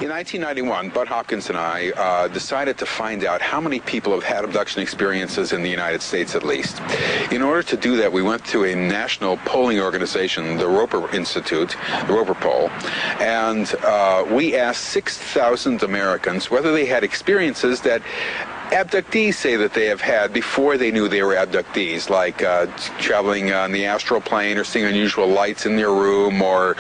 In 1991, Bud Hopkins and I decided to find out how many people have had abduction experiences in the United States at least. In order to do that, we went to a national polling organization, the Roper Institute, the Roper Poll, and we asked 6,000 Americans whether they had experiences that abductees say that they have had before they knew they were abductees, like traveling on the astral plane or seeing unusual lights in their room or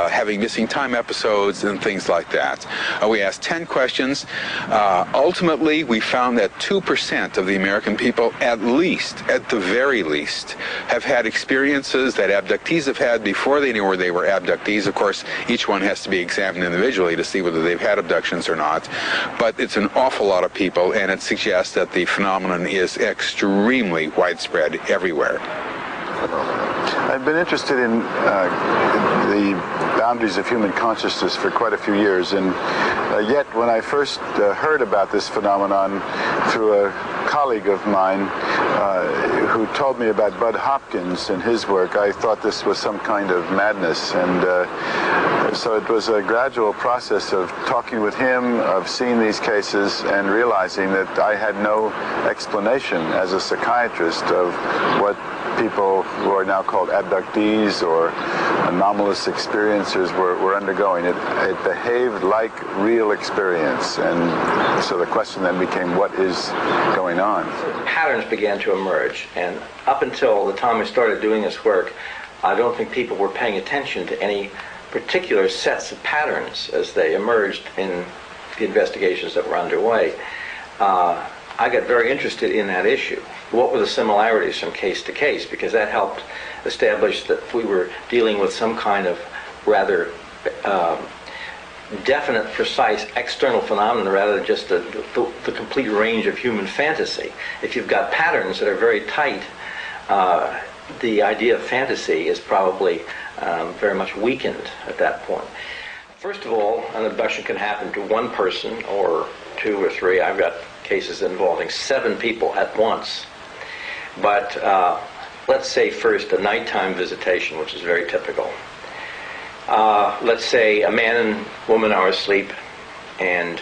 having missing time episodes and things like that. We asked 10 questions. Ultimately, we found that 2% of the American people, at the very least, have had experiences that abductees have had before they knew they were abductees. Of course, each one has to be examined individually to see whether they've had abductions or not. But it's an awful lot of people, and it suggests that the phenomenon is extremely widespread everywhere. I've been interested in the boundaries of human consciousness for quite a few years, and yet when I first heard about this phenomenon through a colleague of mine who told me about Bud Hopkins and his work, I thought this was some kind of madness, and so it was a gradual process of talking with him, of seeing these cases, and realizing that I had no explanation as a psychiatrist of what people who are now called abductees or anomalous experiencers were undergoing. It behaved like real experience, and so the question then became, what is going on? Patterns began to emerge, and up until the time I started doing this work, I don't think people were paying attention to any particular sets of patterns as they emerged in the investigations that were underway. I got very interested in that issue. What were the similarities from case to case? Because that helped establish that we were dealing with some kind of rather definite, precise external phenomenon rather than just the complete range of human fantasy. If you've got patterns that are very tight, the idea of fantasy is probably very much weakened at that point. First of all, an abduction can happen to one person or two or three. I've got cases involving 7 people at once. But let's say first a nighttime visitation, which is very typical. Let's say a man and woman are asleep, and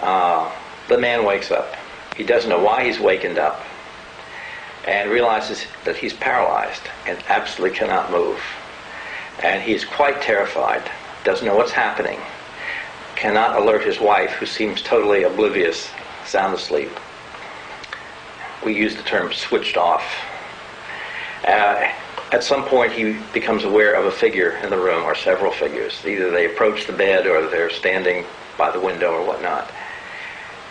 the man wakes up. He doesn't know why he's wakened up, and realizes that he's paralyzed and absolutely cannot move. And he's quite terrified, doesn't know what's happening, cannot alert his wife, who seems totally oblivious, sound asleep. We use the term switched off. At some point he becomes aware of a figure in the room, or several figures. Either they approach the bed or they're standing by the window or whatnot.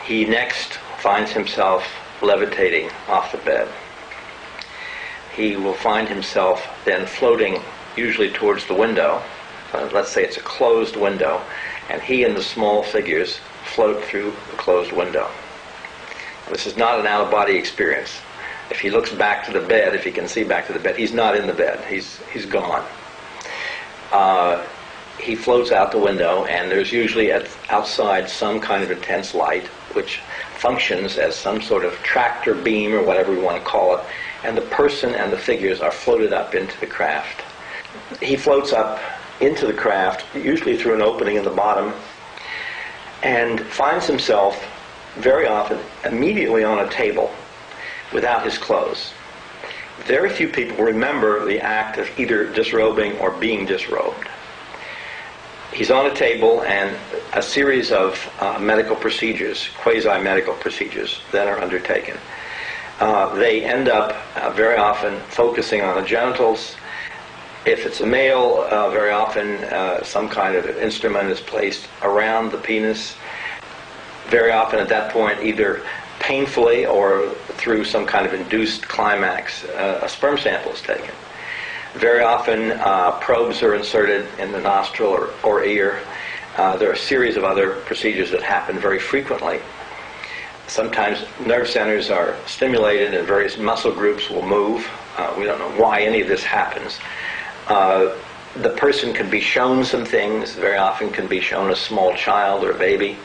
He next finds himself levitating off the bed. He will find himself then floating usually towards the window. Let's say it's a closed window, and he and the small figures float through the closed window. This is not an out-of-body experience. If he looks back to the bed, if he can see back to the bed, he's not in the bed. He's gone. He floats out the window, and there's usually outside some kind of intense light, which functions as some sort of tractor beam or whatever we want to call it, and the person and the figures are floated up into the craft. He floats up into the craft, usually through an opening in the bottom, and finds himself very often immediately on a table without his clothes. Very few people remember the act of either disrobing or being disrobed. He's on a table, and a series of medical procedures, quasi-medical procedures, then are undertaken. They end up very often focusing on the genitals. If it's a male, very often some kind of instrument is placed around the penis. Very often at that point, either painfully or through some kind of induced climax, a sperm sample is taken. Very often probes are inserted in the nostril or ear. There are a series of other procedures that happen very frequently. Sometimes nerve centers are stimulated and various muscle groups will move. We don't know why any of this happens. The person can be shown some things. Very often can be shown a small child or a baby.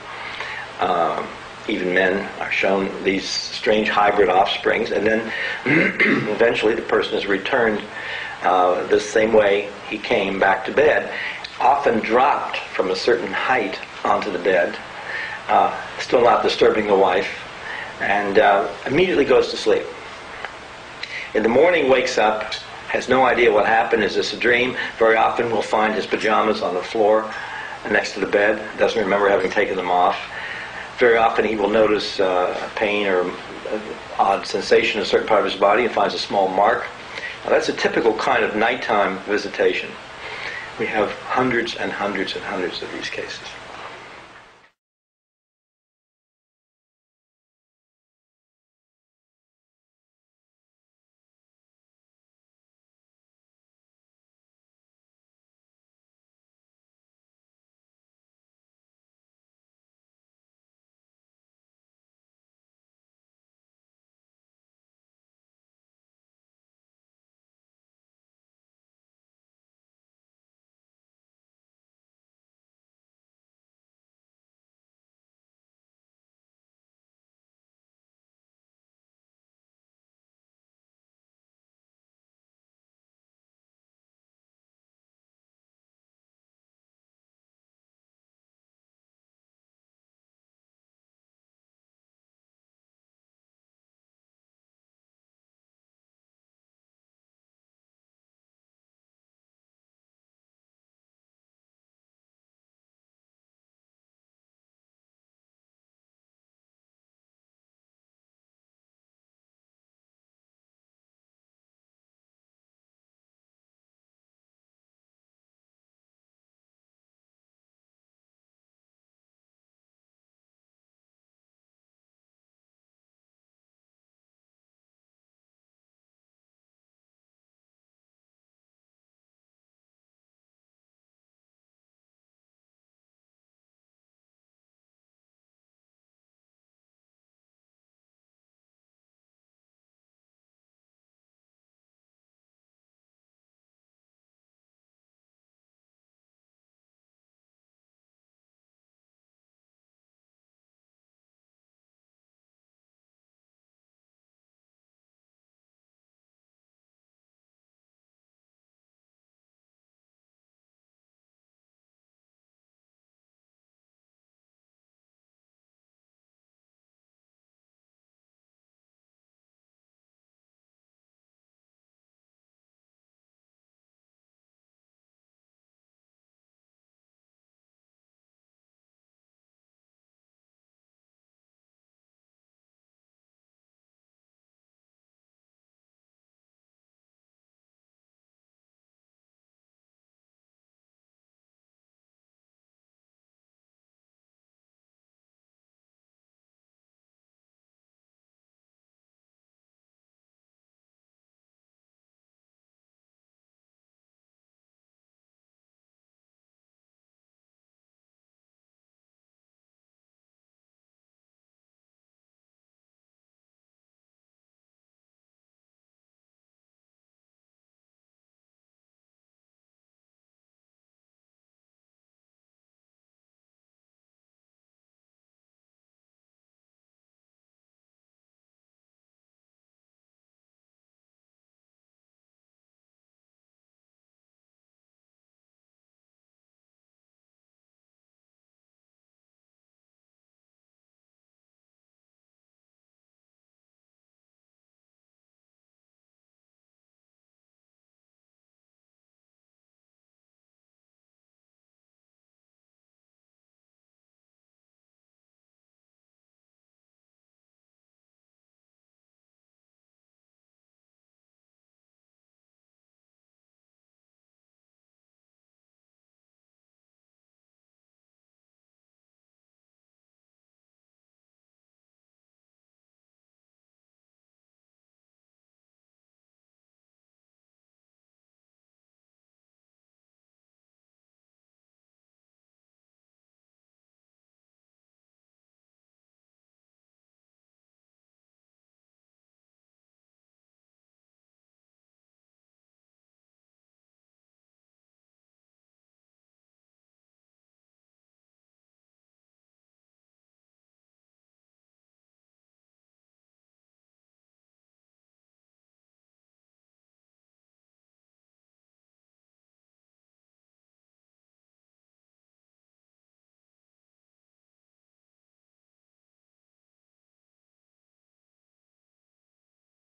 Even men are shown these strange hybrid offsprings, and then eventually the person is returned the same way he came back to bed. often dropped from a certain height onto the bed, still not disturbing the wife, and immediately goes to sleep. In the morning, wakes up, has no idea what happened. Is this a dream? Very often we'll find his pajamas on the floor next to the bed, doesn't remember having taken them off. Very often he will notice pain or odd sensation in a certain part of his body and finds a small mark. Now, that's a typical kind of nighttime visitation. We have hundreds and hundreds and hundreds of these cases.